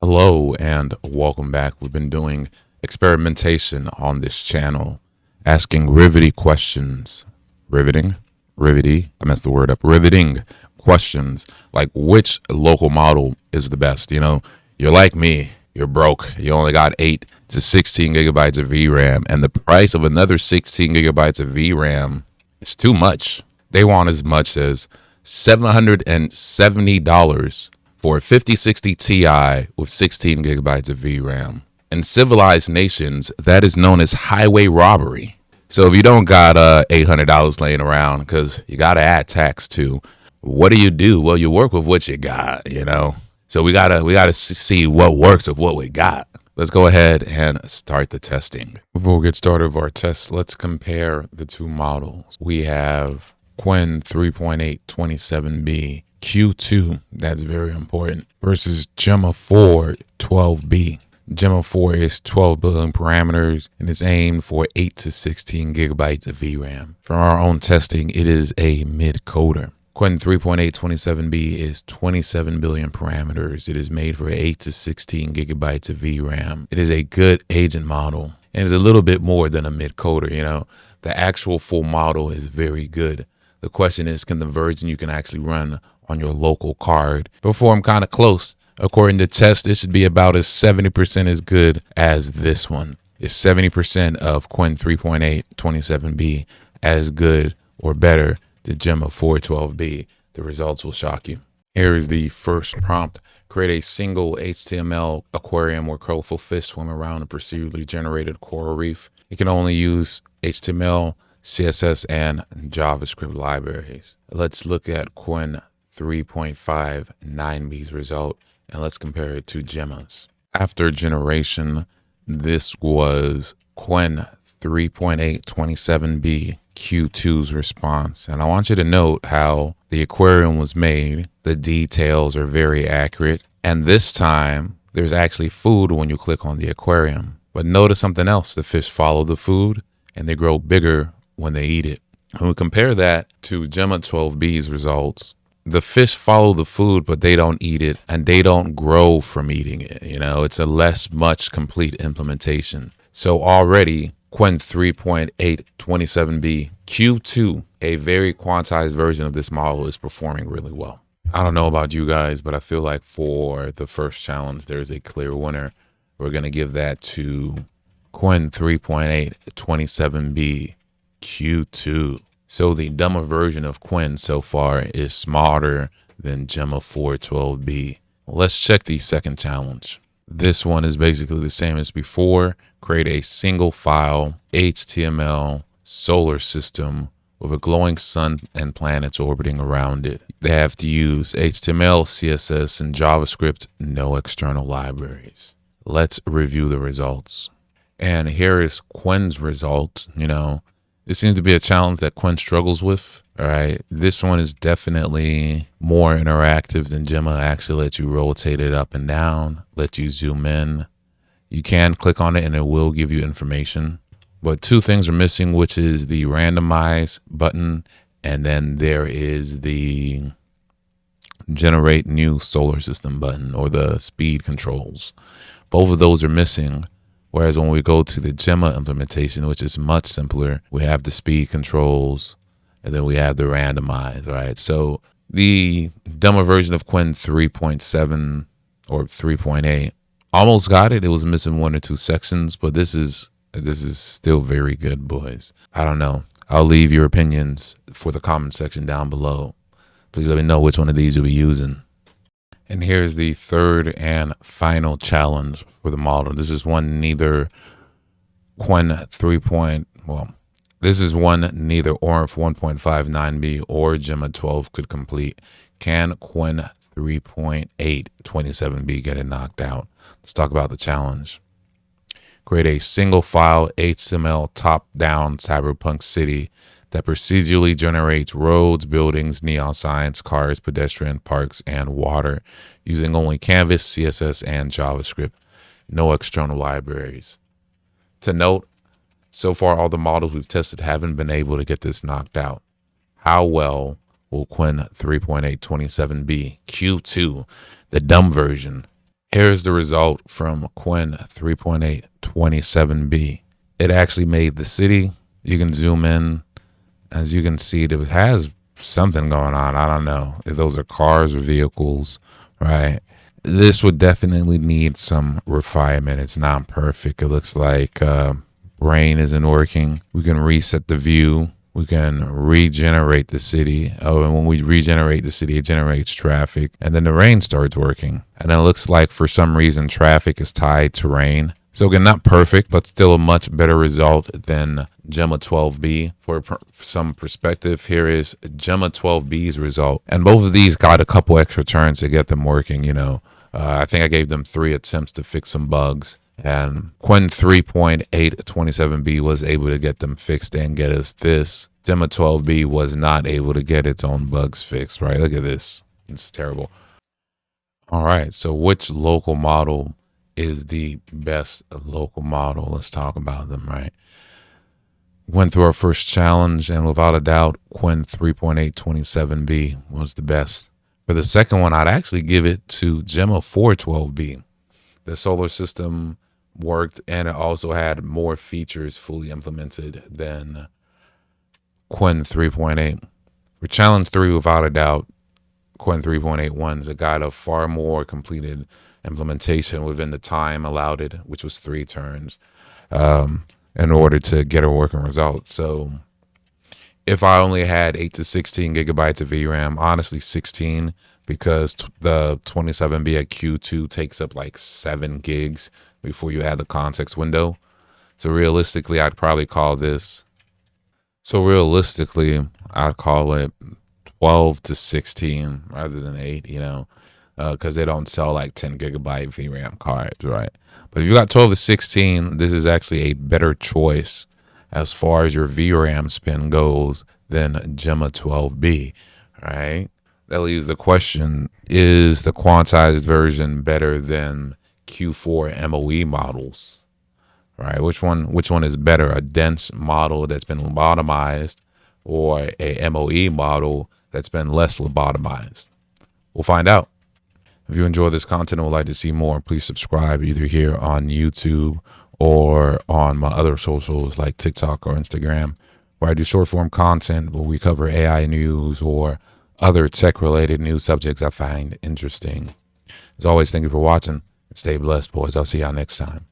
Hello and welcome back. We've been doing experimentation on this channel, asking riveting questions. I messed the word up. Riveting questions like which local model is the best? You're like me, you're broke. You only got 8 to 16 gigabytes of VRAM, and the price of another 16 gigabytes of VRAM is too much. They want as much as $770 for a 5060 Ti with 16 gigabytes of VRAM. In civilized nations, that is known as highway robbery. So if you don't got $800 laying around, because you got to add tax too, what do? Well, you work with what you got. So we gotta see what works with what we got. Let's go ahead and start the testing. Before we get started with our test, let's compare the two models. We have Qwen 3.8 27b Q2, that's very important, versus Gemma 12b. Gemma 4 is 12 billion parameters and is aimed for 8 to 16 gigabytes of VRAM. From our own testing, it is a mid-coder. Qwen 3.8 27b is 27 billion parameters. It is made for 8 to 16 gigabytes of VRAM. It is a good agent model and is a little bit more than a mid-coder. The actual full model is very good. The question is, can the version you can actually run on your local card perform kind of close? According to test, it should be about as 70% as good as this one. Is 70% of Qwen 3.8 27b as good or better than Gemma 12b? The results will shock you. Here is the first prompt. Create a single HTML aquarium where colorful fish swim around a procedurally generated coral reef. You can only use HTML, CSS, and JavaScript libraries. Let's look at Qwen 3.5 9b's result, and let's compare it to Gemma's. After generation, this was Qwen 3.8 27b Q2's response. And I want you to note how the aquarium was made. The details are very accurate. And this time, there's actually food when you click on the aquarium. But notice something else. The fish follow the food, and they grow bigger when they eat it. When we compare that to Gemma 12b's results, the fish follow the food, but they don't eat it, and they don't grow from eating it. It's a less much complete implementation. So already Qwen 3.8 27b Q2, a very quantized version of this model, is performing really well. I don't know about you guys, but I feel like for the first challenge, there's a clear winner. We're going to give that to Qwen 3.8 27b Q2. So the dumber version of Qwen so far is smarter than Gemma 12b. Let's check the second challenge. This one is basically the same as before. Create a single file HTML solar system with a glowing sun and planets orbiting around it. They have to use HTML, CSS, and JavaScript, no external libraries. Let's review the results. And here is Qwen's result. This seems to be a challenge that Qwen struggles with. All right. This one is definitely more interactive than Gemma. Actually lets you rotate it up and down, let you zoom in. You can click on it and it will give you information. But two things are missing, which is the randomize button. And then there is the generate new solar system button, or the speed controls. Both of those are missing. Whereas when we go to the Gemma implementation, which is much simpler, we have the speed controls and then we have the randomize, right? So the dumber version of Qwen 3.7 or 3.8 almost got it. It was missing 1 or 2 sections, but this is still very good, boys. I don't know. I'll leave your opinions for the comment section down below. Please let me know which one of these you'll be using. And here's the third and final challenge for the model. This is one neither this is one neither ORF 1.59b or Gemma 12 could complete. Can Qwen 3.8 27b get it knocked out? Let's talk about the challenge. Create a single file HTML top-down cyberpunk city that procedurally generates roads, buildings, neon signs, cars, pedestrian parks, and water using only Canvas, CSS, and JavaScript. No external libraries. To note, so far all the models we've tested haven't been able to get this knocked out. How well will Qwen 3.8 27b Q2, the dumb version, Here's the result from Qwen 3.8 27b. It actually made the city. You can zoom in. As you can see, it has something going on. I don't know if those are cars or vehicles, right? This would definitely need some refinement. It's not perfect. It looks like rain isn't working. We can reset the view. We can regenerate the city. Oh, and when we regenerate the city, it generates traffic. And then the rain starts working. And it looks like for some reason, traffic is tied to rain. So again, not perfect, but still a much better result than Gemma 12b. For some perspective, here is Gemma 12b's result. And both of these got a couple extra turns to get them working, you know. I think I gave them 3 attempts to fix some bugs. And Qwen 3.8 27b was able to get them fixed and get us this. Gemma 12b was not able to get its own bugs fixed, right? Look at this. It's terrible. All right, so which local model is the best local model? Let's talk about them, right? Went through our first challenge, and without a doubt, Qwen 3.8 27b was the best. For the second one, I'd actually give it to Gemma 4.12b. The solar system worked, and it also had more features fully implemented than Qwen 3.8. For challenge 3, without a doubt, Qwen 3.81 is a guide of far more completed implementation within the time allowed it, which was 3 turns, in order to get a working result. So if I only had 8 to 16 gigabytes of VRAM, honestly 16, because the 27b at Q2 takes up like 7 gigs before you add the context window. So realistically, I'd probably call this. So realistically, I'd call it 12 to 16 rather than 8, you know, because they don't sell like 10 gigabyte VRAM cards, right? But if you got 12 to 16, this is actually a better choice as far as your VRAM spin goes than Gemma 12b, right? That leaves the question, is the quantized version better than Q4 MOE models, right? Which one is better, a dense model that's been lobotomized or a MOE model that's been less lobotomized? We'll find out. If you enjoy this content and would like to see more, please subscribe either here on YouTube or on my other socials like TikTok or Instagram, where I do short form content where we cover AI news or other tech related news subjects I find interesting. As always, thank you for watching and stay blessed, boys. I'll see y'all next time.